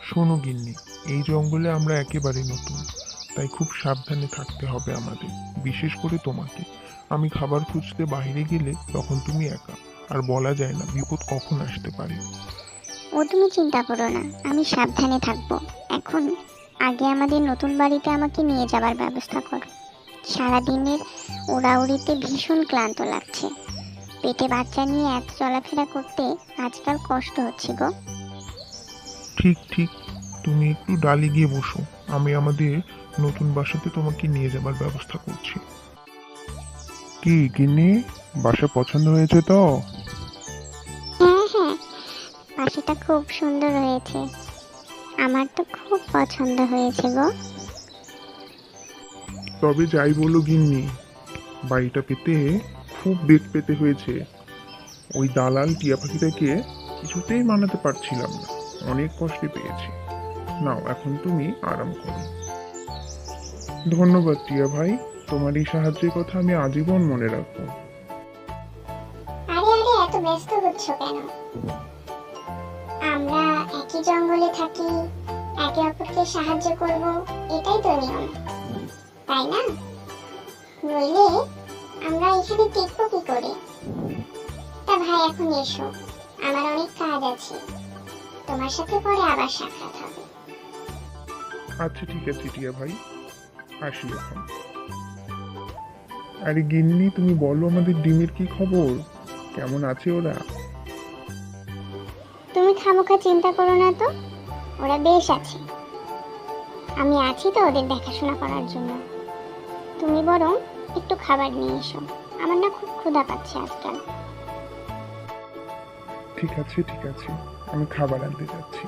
শোনো গিন্নি, এই জঙ্গলে আমরা একেবারে নতুন, তাই খুব সাবধানে থাকতে হবে আমাদের, বিশেষ করে তোমাকে। আমি খাবার খুঁজতে বাইরে গেলে তখন তুমি একা, আর বলা যায় না বিপদ কখন আসতে পারে। ও তুমি চিন্তা করো না, আমি সাবধানে থাকবো। এখন আগে আমাদের নতুন বাড়িতে আমাকে নিয়ে যাবার ব্যবস্থা করো। সারাদিনের ওড়াউড়িতে ভীষণ ক্লান্ত লাগছে। পেটে বাচ্চা নিয়ে এত চলাফেরা করতে আজকাল কষ্ট হচ্ছে গো। ঠিক ঠিক, তুমি একটু ডালে গিয়ে বসো, আমি আমাদের নতুন বাসাতে তোমাকে নিয়ে যাবার ব্যবস্থা করছি। কি গিন্নি, বাসা পছন্দ হয়েছে তো? হ্যাঁ হ্যাঁ, বাসাটা খুব সুন্দর হয়েছে। আমার তো খুব পছন্দ হয়েছে গো। তবে যাই বলো গিন্নি, বাড়িটা পেতে খুব বেগ পেতে হয়েছে। ওই দালাল টিয়া পাখিটাকে কিছুতেই মানাতে পারছিলাম না, অনেক কষ্টে পেয়েছি। নাও এখন তুমি আরাম করো। ধন্যবাদ টিয়া ভাই, তোমার এই সাহায্যের কথা আমি আজীবন মনে রাখবো। আরে আরে, এত ব্যস্ত হচ্ছ কেন? আমরা একই জঙ্গলে থাকি, একে অপরকে সাহায্য করব, এটাই তো নিয়ম, তাই না? নইলে আমরা এখানে টিকবো কি করে? তা ভাই এখন এসো, আমার অনেক কাজ আছে, তোমার সাথে পরে আবার সাক্ষাৎ হবে। আচ্ছা ঠিক আছে টিয়া ভাই, আসি এখন। আরে গিন্নি, তুমি বলো আমাদের ডিমের কি খবর, কেমন আছে ওরা? তুমি খামোখা চিন্তা করো না তো, ওরা বেশ আছে। আমি আছি তো ওদের দেখাশোনা করার জন্য। তুমি বরং একটু খাবার নিয়ে এসো, আমার না খুব ক্ষুধা পাচ্ছে আজকাল। ঠিক আছে ঠিক আছে, আমি খাবার আনতে যাচ্ছি।